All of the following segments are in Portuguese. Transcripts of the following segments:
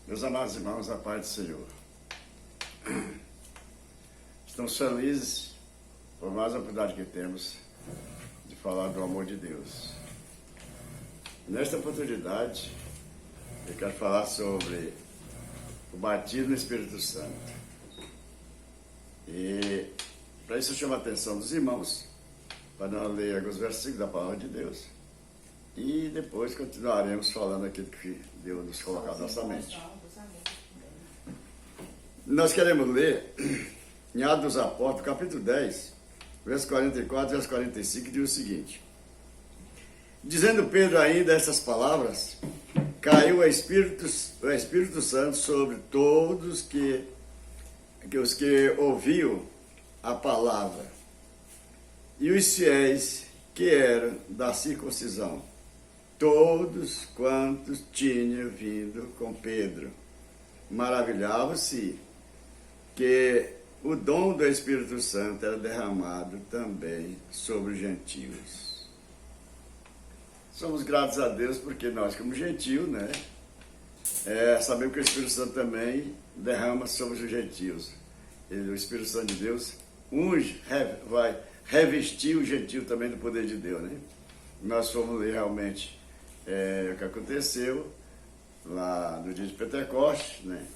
Meus amados irmãos, a paz do Senhor. Estamos felizes por mais a oportunidade que temos de falar do amor de Deus. Nesta oportunidade, eu quero falar sobre o batismo no Espírito Santo. E para isso eu chamo a atenção dos irmãos, para nós ler alguns versículos da palavra de Deus. E depois continuaremos falando aquilo que Deus nos colocou na nossa mente. Nós queremos ler em Atos dos Apóstolos, capítulo 10, verso 44 e verso 45, que diz o seguinte: dizendo Pedro ainda essas palavras, caiu o Espírito Santo sobre todos os que ouviam a palavra, e os fiéis que eram da circuncisão, todos quantos tinham vindo com Pedro, maravilhavam-se que o dom do Espírito Santo era derramado também sobre os gentios. Somos gratos a Deus porque nós, como gentios, sabemos que o Espírito Santo também derrama sobre os gentios. O Espírito Santo de Deus vai revestir o gentio também do poder de Deus, né? Nós fomos ler realmente o que aconteceu lá no dia de Pentecostes, né?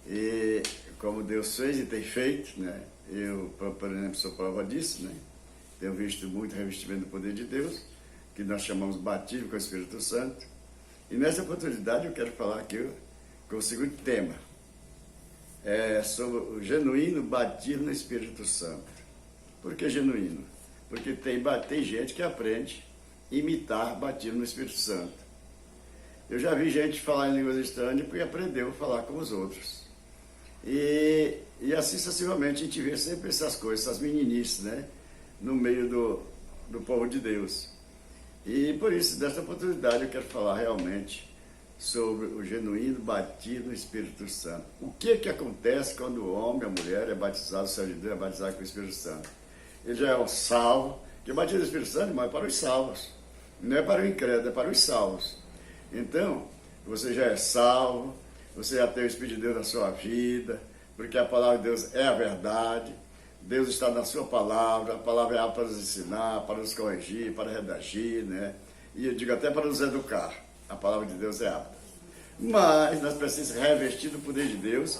E como Deus fez e tem feito, né? Eu, por exemplo, sou prova disso, né? Tenho visto muito revestimento do poder de Deus, que nós chamamos de batismo com o Espírito Santo. E nessa oportunidade eu quero falar aqui com o segundo tema, sobre o genuíno batismo no Espírito Santo. Por que genuíno? Porque tem gente que aprende a imitar batismo no Espírito Santo. Eu já vi gente falar em línguas estranhas porque aprendeu a falar com os outros. E assim sucessivamente a gente vê sempre essas coisas, essas meninices, né? No meio do povo de Deus. E por isso, nesta oportunidade, eu quero falar realmente sobre o genuíno batismo no Espírito Santo. O que acontece quando o homem, a mulher é batizado, o servo de Deus é batizado com o Espírito Santo? Ele já é um salvo, que o batismo do Espírito Santo, irmão, é para os salvos. Não é para o incrédulo, é para os salvos. Então, você já é salvo, você já tem o Espírito de Deus na sua vida, porque a palavra de Deus é a verdade, Deus está na sua palavra, a palavra é apta para nos ensinar, para nos corrigir, para redagir, né? E eu digo até para nos educar, a palavra de Deus é apta. Mas nós precisamos revestir do poder de Deus,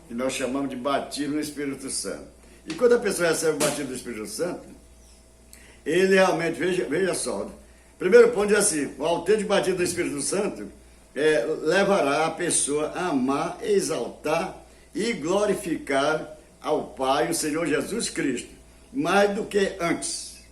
que nós chamamos de batismo no Espírito Santo. E quando a pessoa recebe o batismo do Espírito Santo, ele realmente, veja só, primeiro ponto é assim: o autêntico batismo do Espírito Santo levará a pessoa a amar, exaltar e glorificar ao Pai, o Senhor Jesus Cristo, mais do que antes.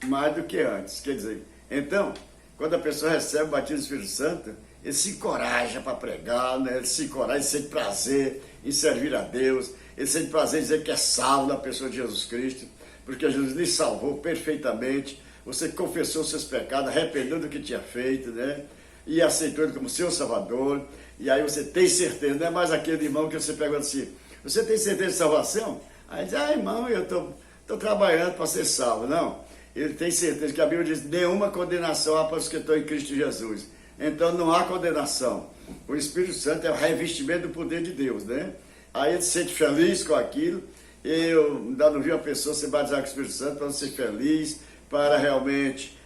Mais do que antes. Quer dizer, então, quando a pessoa recebe o batismo do Espírito Santo, ele se encoraja para pregar, né? Ele se encoraja, ele sente prazer em servir a Deus, ele sente prazer em dizer que é salvo na pessoa de Jesus Cristo, porque Jesus lhe salvou perfeitamente. Você confessou seus pecados, arrependeu do que tinha feito, né? E aceitou ele como seu Salvador. E aí você tem certeza, não é mais aquele irmão que você pergunta assim: você tem certeza de salvação? Aí diz: irmão, eu estou trabalhando para ser salvo. Não, ele tem certeza, que a Bíblia diz: nenhuma condenação há para os que estão em Cristo Jesus. Então não há condenação. O Espírito Santo é o revestimento do poder de Deus, né? Aí ele se sente feliz com aquilo. Eu ainda não vi uma pessoa se batizar com o Espírito Santo para ser feliz, para realmente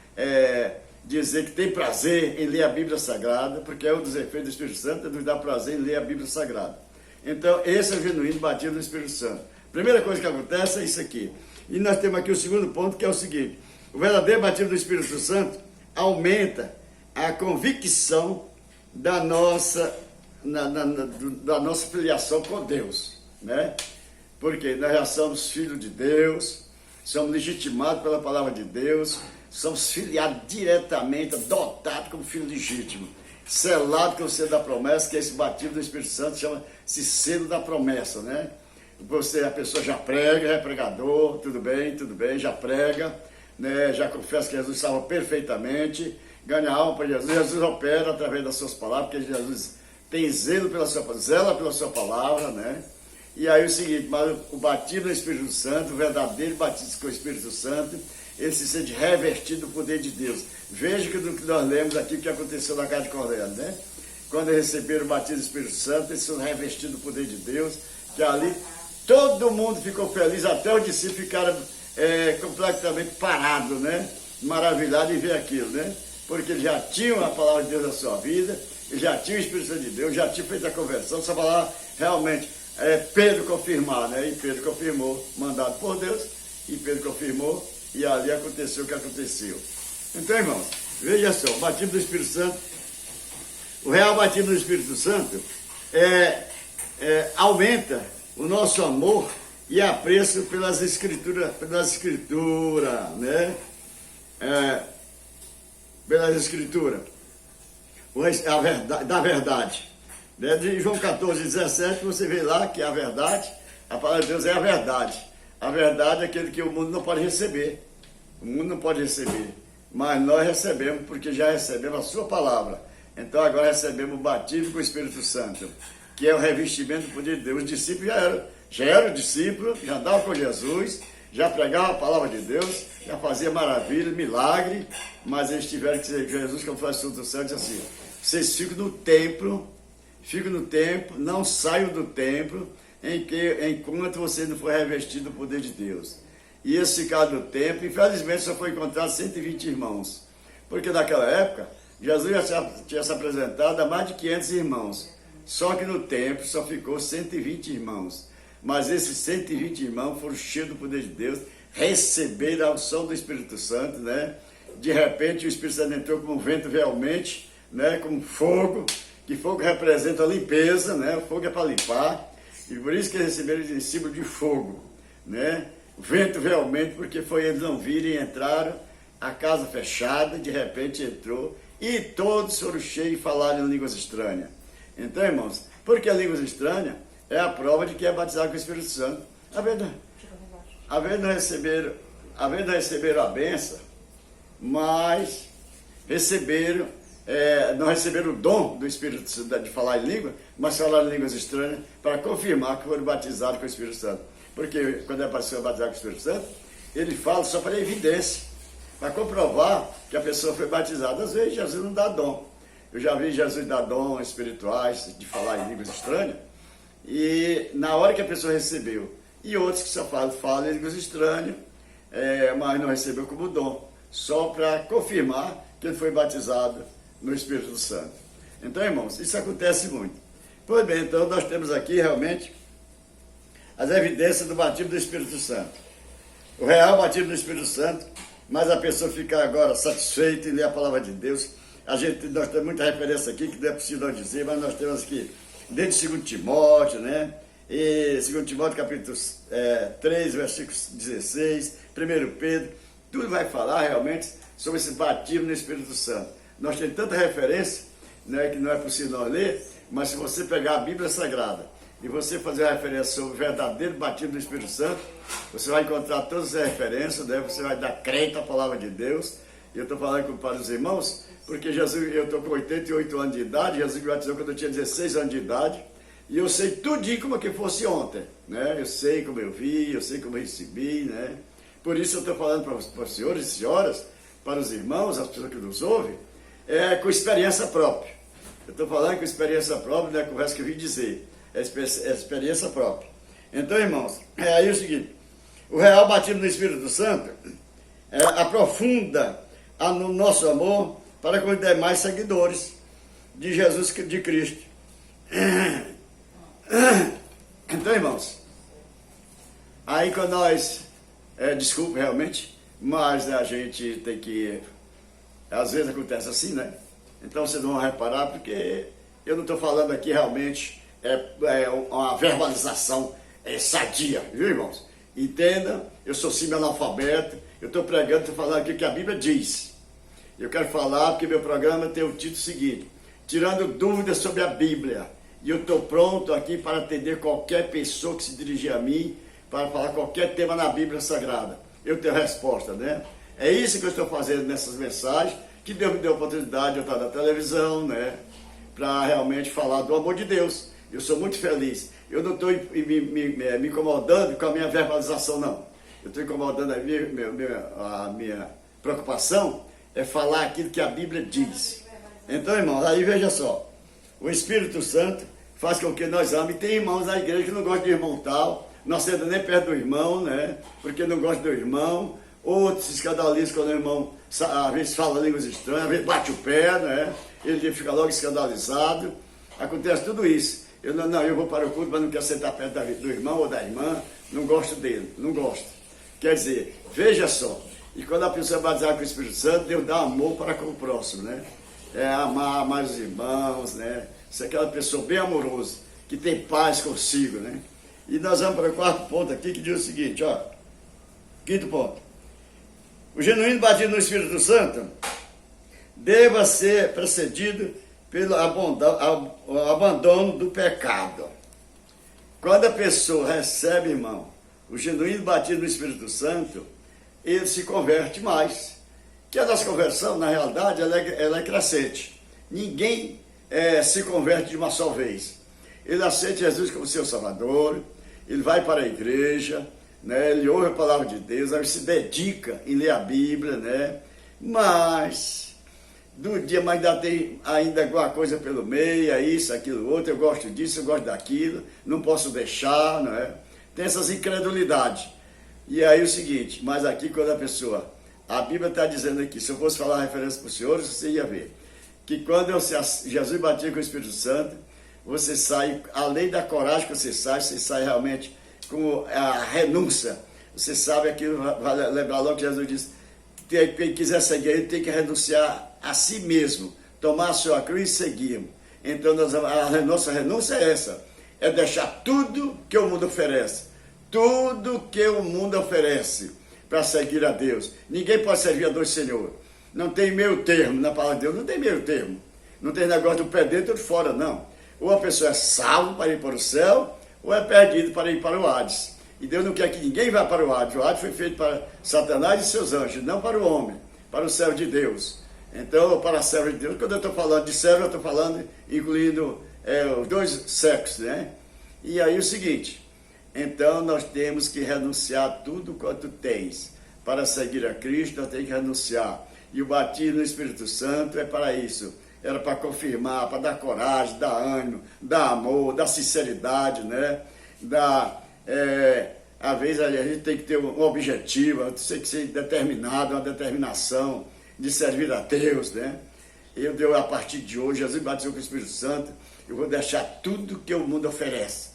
dizer que tem prazer em ler a Bíblia Sagrada, porque é um dos efeitos do Espírito Santo, é nos dar prazer em ler a Bíblia Sagrada. Então, esse é o genuíno batismo do Espírito Santo. Primeira coisa que acontece é isso aqui. E nós temos aqui o segundo ponto, que é o seguinte: o verdadeiro batismo do Espírito Santo aumenta a convicção da nossa filiação com Deus, né? Porque nós já somos filhos de Deus, somos legitimados pela palavra de Deus, somos filiados diretamente, adotados como filho legítimo, selado com o selo da promessa, que é esse batismo do Espírito Santo, chama-se selo da promessa, né? A pessoa já prega, é pregador, tudo bem, já prega, né? Já confessa que Jesus salva perfeitamente, ganha alma para Jesus. Jesus opera através das suas palavras, porque Jesus tem zela pela sua palavra, né? E aí o seguinte: mas o batismo do Espírito Santo, o verdadeiro batismo com o Espírito Santo, ele se sente revestido do poder de Deus. Veja que do que nós lemos aqui, o que aconteceu na casa de Cornélio, né? quando receberam o batismo do Espírito Santo, eles foram revestidos do poder de Deus, que ali todo mundo ficou feliz, até os discípulos ficaram completamente parados, né? Maravilhados em ver aquilo, né? Porque eles já tinham a palavra de Deus na sua vida, eles já tinham o Espírito Santo de Deus, já tinham feito a conversão, só falava realmente, Pedro confirmar, né? E Pedro confirmou, mandado por Deus, e Pedro confirmou, e ali aconteceu o que aconteceu. Então, irmãos, veja só, o batismo do Espírito Santo, o real batismo do Espírito Santo aumenta o nosso amor e apreço pelas escrituras, né? Pelas escrituras, da verdade. Né? De João 14, 17, você vê lá que a verdade, a palavra de Deus é a verdade. A verdade é aquele que o mundo não pode receber. O mundo não pode receber. Mas nós recebemos, porque já recebemos a sua palavra. Então agora recebemos o batismo com o Espírito Santo, que é o revestimento do poder de Deus. Os discípulos já eram discípulos, já andavam com Jesus, já pregavam a palavra de Deus, já faziam maravilhas, milagre, mas eles tiveram que ser Jesus, como faz o Espírito Santo, assim, vocês ficam no templo, não saiam do templo, enquanto você não for revestido do poder de Deus. E esse ficar no templo, infelizmente só foi encontrado 120 irmãos, porque naquela época, Jesus já tinha se apresentado a mais de 500 irmãos, só que no templo só ficou 120 irmãos. Mas esses 120 irmãos foram cheios do poder de Deus, receberam a unção do Espírito Santo, né? De repente o Espírito Santo entrou como um vento realmente, né? Como fogo, que fogo representa a limpeza, né? O fogo é para limpar, e por isso que eles receberam em símbolo de fogo, né? O vento realmente, porque foi eles não viram e entraram, a casa fechada, de repente entrou, e todos foram cheios e falaram em línguas estranhas. Então, irmãos, porque a línguas estranhas é a prova de que é batizado com o Espírito Santo. A vez não receberam a benção, mas não receberam o dom do Espírito Santo de falar em língua, mas falaram em línguas estranhas para confirmar que foram batizados com o Espírito Santo. Porque quando a pessoa é batizada com o Espírito Santo, ele fala só para evidência, para comprovar que a pessoa foi batizada. Às vezes Jesus não dá dom. Eu já vi Jesus dar dons espirituais de falar em línguas estranhas, e na hora que a pessoa recebeu, e outros que só falam em línguas estranhas, mas não recebeu como dom, só para confirmar que ele foi batizado no Espírito Santo. Então, irmãos, isso acontece muito. Pois bem, então nós temos aqui realmente as evidências do batismo do Espírito Santo. O real batismo do Espírito Santo, mas a pessoa fica agora satisfeita em ler a palavra de Deus. Nós temos muita referência aqui, que não é possível não dizer, mas nós temos aqui, desde 2 Timóteo, né? E 2 Timóteo capítulo 3, versículo 16, 1 Pedro, tudo vai falar realmente sobre esse batismo no Espírito Santo. Nós temos tanta referência, né, que não é possível não ler, mas se você pegar a Bíblia Sagrada e você fazer a referência sobre o verdadeiro batismo do Espírito Santo, você vai encontrar todas as referências, né? Você vai dar crédito à palavra de Deus. E eu estou falando para os irmãos, porque Jesus, eu estou com 88 anos de idade, Jesus me batizou quando eu tinha 16 anos de idade, e eu sei tudinho como que fosse ontem, né? Eu sei como eu vi, eu sei como eu recebi, né? Por isso eu estou falando para os senhores e senhoras, para os irmãos, as pessoas que nos ouvem, com experiência própria. Eu estou falando com experiência própria, não é conversa que eu vim dizer, é experiência própria. Então, irmãos, aí é o seguinte, o real batismo do Espírito Santo aprofunda no nosso amor para com os demais seguidores de Jesus, de Cristo. Então, irmãos, aí quando nós, desculpa realmente, mas a gente tem que, às vezes acontece assim, né? Então vocês vão reparar, porque eu não estou falando aqui realmente uma verbalização sadia, viu, irmãos? Entenda, eu sou semi-analfabeto, eu estou pregando, estou falando aqui o que a Bíblia diz. Eu quero falar porque meu programa tem o título seguinte, tirando dúvidas sobre a Bíblia. E eu estou pronto aqui para atender qualquer pessoa que se dirigir a mim, para falar qualquer tema na Bíblia Sagrada. Eu tenho resposta, né? É isso que eu estou fazendo nessas mensagens, que Deus me deu a oportunidade de eu estar na televisão, né? Para realmente falar do amor de Deus. Eu sou muito feliz. Eu não estou me incomodando com a minha verbalização, não. Eu estou incomodando a minha preocupação é falar aquilo que a Bíblia diz. Então, irmãos, aí veja só. O Espírito Santo faz com que nós amemos. E tem irmãos na igreja que não gostam de irmão tal, não senta nem perto do irmão, né? Porque não gosta do irmão. Outros se escandalizam quando o irmão, às vezes, fala línguas estranhas, às vezes bate o pé, né? Ele fica logo escandalizado. Acontece tudo isso. Eu vou para o culto, mas não quero sentar perto do irmão ou da irmã. Não gosto dele, não gosto. Quer dizer, veja só. E quando a pessoa é batizada com o Espírito Santo, Deus dá amor para com o próximo, né? É amar mais os irmãos, né? Ser aquela pessoa bem amorosa, que tem paz consigo, né? E nós vamos para o quarto ponto aqui, que diz o seguinte, ó. Quinto ponto. O genuíno batismo no Espírito Santo deva ser precedido pelo abandono do pecado. Quando a pessoa recebe, irmão, o genuíno batismo no Espírito Santo, ele se converte mais. Que a nossa conversão, na realidade, ela é crescente. Ninguém se converte de uma só vez. Ele aceita Jesus como seu Salvador, ele vai para a igreja, né? Ele ouve a palavra de Deus, aí se dedica em ler a Bíblia, né? Mas ainda tem alguma coisa pelo meio, é isso, aquilo, outro, eu gosto disso, eu gosto daquilo, não posso deixar, não é? Tem essas incredulidades. E aí o seguinte, mas aqui quando a Bíblia está dizendo aqui, se eu fosse falar a referência para os senhores, você ia ver, que quando Jesus batia com o Espírito Santo, você sai, além da coragem que você sai realmente com a renúncia. Você sabe aquilo, vai lembrar logo que Jesus disse, quem quiser seguir ele tem que renunciar a si mesmo, tomar a sua cruz e seguir. Então a nossa renúncia é essa, é deixar tudo que o mundo oferece, tudo que o mundo oferece para seguir a Deus. Ninguém pode servir a dois senhores. Não tem meio termo na palavra de Deus, não tem meio termo. Não tem negócio do pé dentro ou de fora, não. Ou a pessoa é salva para ir para o céu, ou é perdido para ir para o Hades. E Deus não quer que ninguém vá para o Hades. O Hades foi feito para Satanás e seus anjos, não para o homem, para o servo de Deus. Então, para a serva de Deus, quando eu estou falando de servo, eu estou falando, incluindo os dois sexos, né? E aí o seguinte, então nós temos que renunciar a tudo quanto tens. Para seguir a Cristo, nós temos que renunciar. E o batismo no Espírito Santo é para isso. Era para confirmar, para dar coragem, dar ânimo, dar amor, dar sinceridade, né? Às vezes a gente tem que ter um objetivo, tem que ser determinado, uma determinação de servir a Deus, né? A partir de hoje, Jesus batizou com o Espírito Santo, eu vou deixar tudo que o mundo oferece.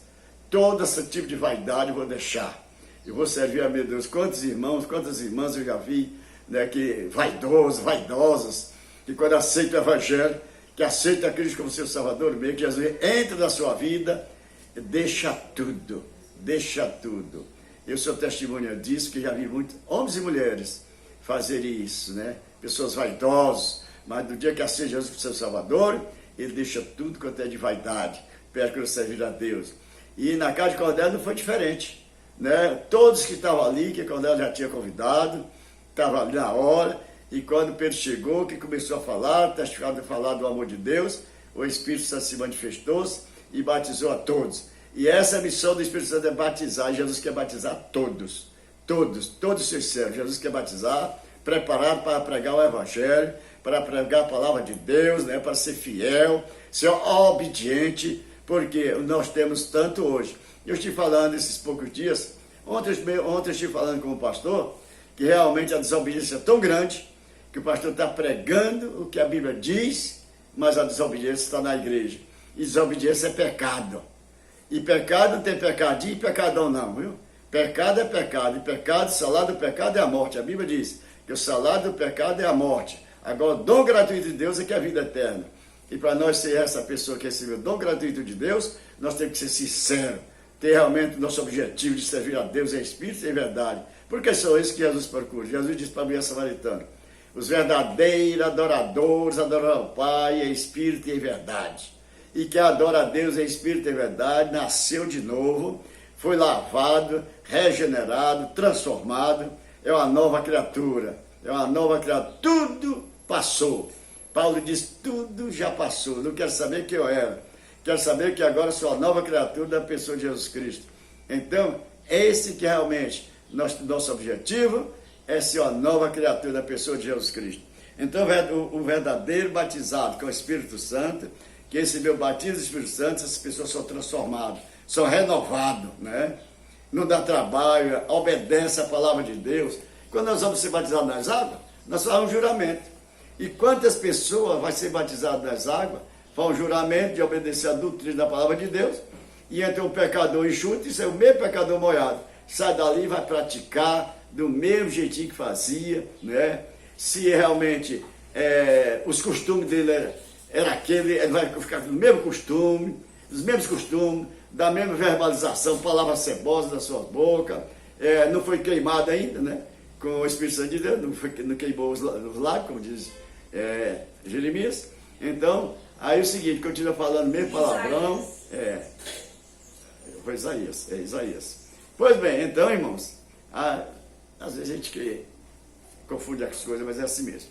Todo esse tipo de vaidade eu vou deixar. Eu vou servir a meu Deus. Quantos irmãos, quantas irmãs eu já vi, né, que vaidosas, que quando aceita o Evangelho, que aceita a Cristo como seu Salvador, mesmo que Jesus entra na sua vida, deixa tudo, deixa tudo. Eu sou testemunha disso, que já vi muitos homens e mulheres fazerem isso, né? Pessoas vaidosas, mas no dia que aceita Jesus como seu Salvador, ele deixa tudo quanto é de vaidade, para servir a Deus. E na casa de Cornélio não foi diferente, né? Todos que estavam ali, que Cornélio já tinha convidado, estavam ali na hora, e quando Pedro chegou, que começou a falar, testificar de falar do amor de Deus, o Espírito Santo se manifestou e batizou a todos. E essa é a missão do Espírito Santo, é batizar. Jesus quer batizar todos os seus servos. Jesus quer batizar, preparado para pregar o Evangelho, para pregar a palavra de Deus, né? Para ser fiel, ser obediente, porque nós temos tanto hoje. Eu estive falando esses poucos dias, ontem eu estive falando com o pastor, que realmente a desobediência é tão grande, que o pastor está pregando o que a Bíblia diz, mas a desobediência está na igreja. E desobediência é pecado. E pecado não tem pecadinho e pecadão não, viu? Pecado é pecado, e pecado, o salário do pecado é a morte. A Bíblia diz que o salário do pecado é a morte. Agora, o dom gratuito de Deus é que é a vida eterna. E para nós ser essa pessoa que recebeu o dom gratuito de Deus, nós temos que ser sinceros, ter realmente o nosso objetivo de servir a Deus em espírito e em verdade. Porque são isso que Jesus procura. Jesus disse para a mulher samaritana, os verdadeiros adoradores adorarão o Pai em espírito e em verdade. E quem adora a Deus em espírito e em verdade, nasceu de novo, foi lavado, regenerado, transformado, é uma nova criatura. É uma nova criatura. Tudo passou. Paulo diz, tudo já passou. Não quero saber quem eu era. Quero saber que agora sou a nova criatura da pessoa de Jesus Cristo. Então, esse que realmente nosso objetivo é ser uma nova criatura da pessoa de Jesus Cristo. Então, o verdadeiro batizado com o Espírito Santo, que recebeu o batismo do Espírito Santo, essas pessoas são transformadas, são renovadas, né? Não dá trabalho, obedece a palavra de Deus. Quando nós vamos ser batizados nas águas, nós fazemos um juramento. E quantas pessoas vão ser batizadas nas águas, faz um juramento de obedecer a doutrina da palavra de Deus, e entra um pecador enxuto, isso é o mesmo pecador molhado, sai dali e vai praticar do mesmo jeitinho que fazia, né? Se realmente os costumes dele era aquele, ele vai ficar com o mesmo costume, os mesmos costumes, da mesma verbalização, palavras cebosas da sua boca, não foi queimado ainda, né? Com o Espírito Santo de Deus, não queimou os lábios, como diz Jeremias. Então, aí é o seguinte, continua falando o mesmo palavrão. Foi Isaías. Pois bem, então, irmãos, às vezes a gente confunde as coisas, mas é assim mesmo.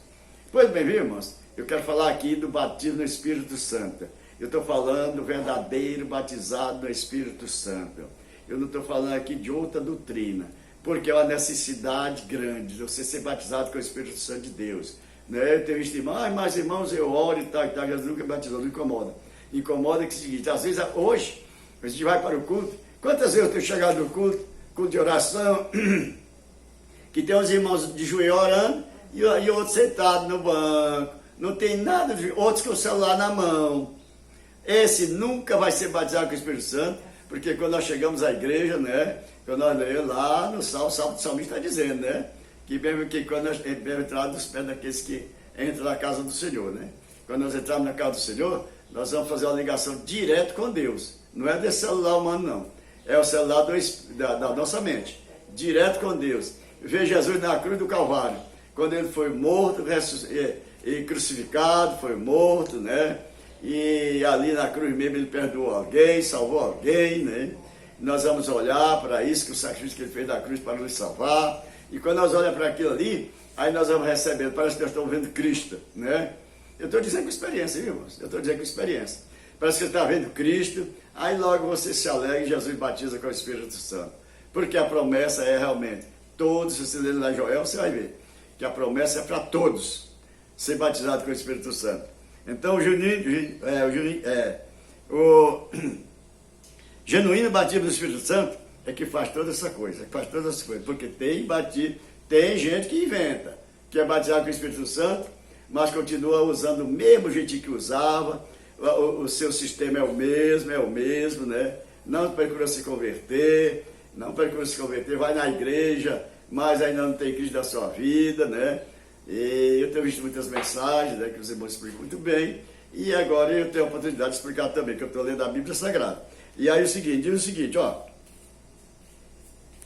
Pois bem, viu, irmãos? Eu quero falar aqui do batismo no Espírito Santo. Eu estou falando do verdadeiro batizado no Espírito Santo. Eu não estou falando aqui de outra doutrina, porque é uma necessidade grande de você ser batizado com o Espírito Santo de Deus. Né? Eu tenho visto irmãos, mas irmãos, eu oro e tal, Jesus nunca batizou, não incomoda. Incomoda que é o seguinte, às vezes hoje, a gente vai para o culto, quantas vezes eu tenho chegado no culto de oração, que tem uns irmãos de joelho orando, e outros sentados no banco, não tem nada, outros com o celular na mão. Esse nunca vai ser batizado com o Espírito Santo, porque quando nós chegamos à igreja, né, quando nós lemos lá no Salmo, o salmista está dizendo, né, que quando nós entramos dos pés daqueles que entram na casa do Senhor, né, quando nós entramos na casa do Senhor, nós vamos fazer uma ligação direto com Deus, não é desse celular humano não, é o celular da nossa mente, direto com Deus. Ver Jesus na cruz do Calvário, quando ele foi morto, e crucificado, foi morto, né, e ali na cruz mesmo ele perdoou alguém, salvou alguém, né? Nós vamos olhar para isso, que o sacrifício que ele fez na cruz para nos salvar, e quando nós olhamos para aquilo ali, aí nós vamos recebendo, parece que nós estamos vendo Cristo, né? Eu estou dizendo com experiência, viu, irmãos? Eu estou dizendo com experiência. Parece que você está vendo Cristo, aí logo você se alegra e Jesus batiza com o Espírito Santo. Porque a promessa é realmente, todos, se você ler lá em Joel, você vai ver, que a promessa é para todos ser batizado com o Espírito Santo. Então, o genuíno batismo do Espírito Santo é que faz toda essa coisa, porque tem gente que inventa, que é batizado com o Espírito Santo, mas continua usando o mesmo jeitinho que usava, o seu sistema é o mesmo, né? Não procura se converter, vai na igreja, mas ainda não tem Cristo na sua vida, né? E eu tenho visto muitas mensagens, né, que os irmãos explicam muito bem, e agora eu tenho a oportunidade de explicar também, que eu estou lendo a Bíblia Sagrada. E aí diz o seguinte, ó,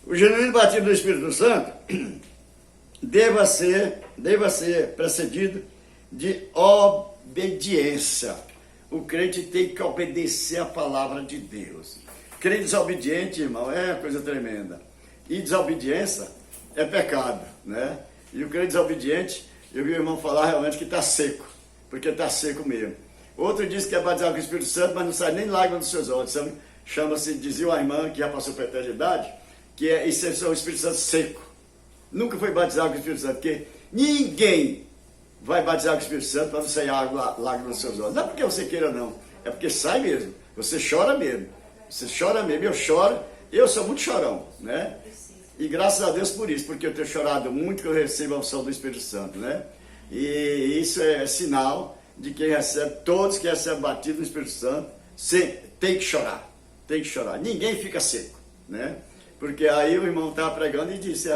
o genuíno batismo do Espírito Santo deva ser precedido de obediência. O crente tem que obedecer a palavra de Deus. Crente desobediente, irmão, é uma coisa tremenda. E desobediência é pecado, né? E o crente desobediente, eu vi o irmão falar realmente que está seco, porque está seco mesmo. Outro diz que é batizado com o Espírito Santo, mas não sai nem lágrima dos seus olhos. Chama-se, dizia uma irmã que já passou pela eternidade, que isso é o Espírito Santo seco. Nunca foi batizado com o Espírito Santo, porque ninguém vai batizar com o Espírito Santo para não sair lágrima dos seus olhos. Não é porque você queira não, é porque sai mesmo. Você chora mesmo, eu choro, eu sou muito chorão, né? E graças a Deus por isso, porque eu tenho chorado muito que eu recebo a unção do Espírito Santo, né? E isso é sinal de quem recebe, todos que recebem batido do Espírito Santo, tem que chorar, ninguém fica seco, né? Porque aí o irmão estava pregando e disse,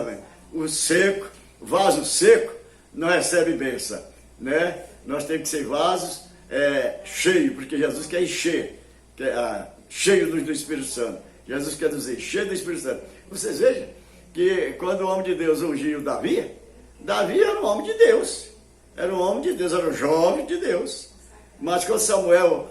vaso seco não recebe bênção, né? Nós temos que ser vasos cheios, porque Jesus quer encher, cheio do Espírito Santo. Jesus quer dizer, cheio do Espírito Santo. Vocês vejam que quando o homem de Deus ungiu Davi era um homem de Deus, era um jovem de Deus. Mas quando Samuel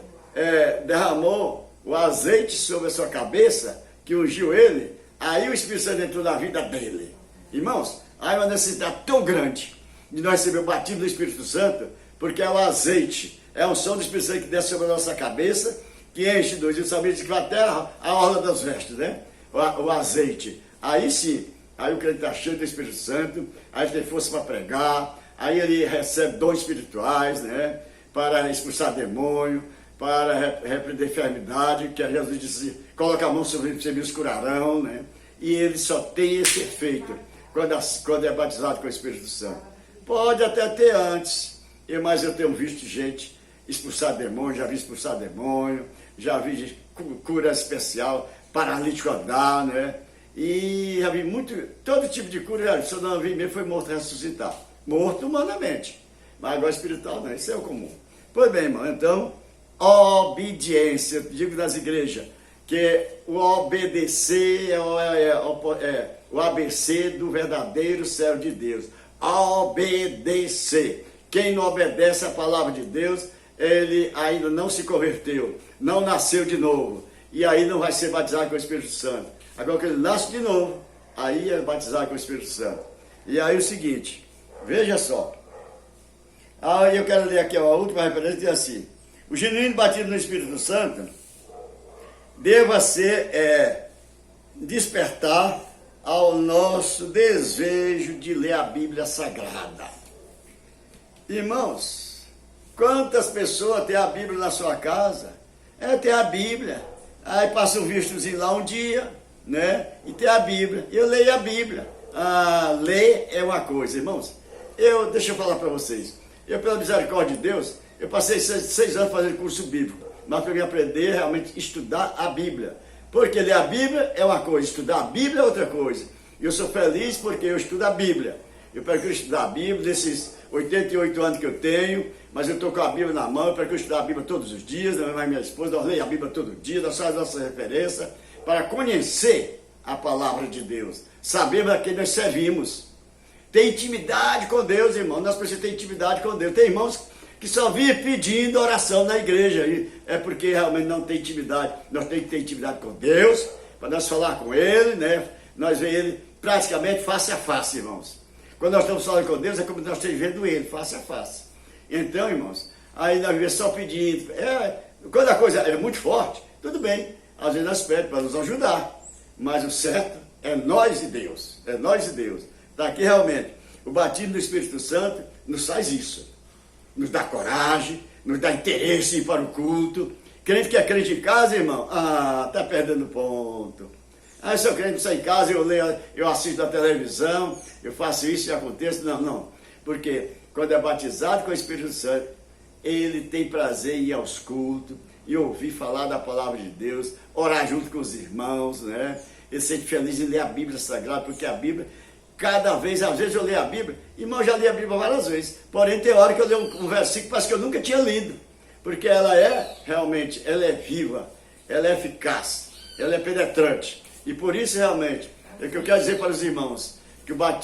derramou o azeite sobre a sua cabeça, que ungiu ele, aí o Espírito Santo entrou na vida dele. Irmãos, há uma necessidade tão grande de nós receber o batismo do Espírito Santo, porque é o azeite, é a unção do Espírito Santo que desce sobre a nossa cabeça, que enche dois, e o salmista que vai até a orla das vestes, né? O azeite. Aí sim, aí o crente está cheio do Espírito Santo, aí tem força para pregar, aí ele recebe dons espirituais, né? Para expulsar demônio, para repreender enfermidade, que Jesus disse, coloca a mão sobre os enfermos curarão, né? E ele só tem esse efeito quando é batizado com o Espírito Santo. Pode até ter antes, mas eu tenho visto gente expulsar demônio, já vi expulsar demônio, já vi cura especial, paralítico andar, né? E já vi todo tipo de cura, se eu não vi mesmo, foi morto ressuscitar. Morto humanamente, mas agora espiritual não, isso é o comum. Pois bem, irmão, então, obediência, digo das igrejas, que o obedecer é o ABC do verdadeiro servo de Deus. Obedecer. Quem não obedece à palavra de Deus, ele ainda não se converteu, não nasceu de novo, e aí não vai ser batizado com o Espírito Santo. Agora que ele nasce de novo, aí é batizado com o Espírito Santo. E aí o seguinte, veja só. Eu quero ler aqui a última referência, diz assim: o genuíno batismo no Espírito Santo deva ser despertar ao nosso desejo de ler a Bíblia Sagrada. Irmãos, quantas pessoas têm a Bíblia na sua casa? Tem a Bíblia, aí passa um vistozinho lá um dia, né? E tem a Bíblia, eu leio a Bíblia. Ler é uma coisa, irmãos. Deixa eu falar para vocês. Eu, pela misericórdia de Deus, eu passei 6 anos fazendo curso bíblico, mas para eu aprender realmente estudar a Bíblia. Porque ler a Bíblia é uma coisa, estudar a Bíblia é outra coisa. E eu sou feliz porque eu estudo a Bíblia. Eu procuro estudar a Bíblia nesses 88 anos que eu tenho, mas eu estou com a Bíblia na mão, eu procuro estudar a Bíblia todos os dias, minha esposa, nós leio a Bíblia todo dia, nós fazemos nossa referência, para conhecer a palavra de Deus, saber a quem nós servimos. Ter intimidade com Deus, irmão, nós precisamos ter intimidade com Deus. Tem irmãos que só vivem pedindo oração na igreja, e é porque realmente não tem intimidade. Nós temos que ter intimidade com Deus, para nós falar com Ele, né? Nós vemos Ele praticamente face a face, irmãos. Quando nós estamos falando com Deus, é como nós estamos vendo Ele, face a face. Então, irmãos, aí nós vivemos só pedindo. Quando a coisa é muito forte, tudo bem. Às vezes nós pedimos para nos ajudar. Mas o certo é nós e Deus. É nós e Deus. Está aqui realmente. O batismo do Espírito Santo nos faz isso. Nos dá coragem, nos dá interesse para o culto. Crente que é crente em casa, irmão, está perdendo ponto. Se eu crente sair em casa, eu assisto a televisão, eu faço isso e acontece. Não. Porque quando é batizado com o Espírito Santo, ele tem prazer em ir aos cultos e ouvir falar da palavra de Deus, orar junto com os irmãos, né? Ele se sente feliz em ler a Bíblia Sagrada, porque a Bíblia, às vezes eu leio a Bíblia, irmão, já li a Bíblia várias vezes, porém tem hora que eu leio um versículo, parece que eu nunca tinha lido, porque ela realmente, ela é viva, ela é eficaz, ela é penetrante, e por isso realmente, é que eu quero dizer para os irmãos, que o batismo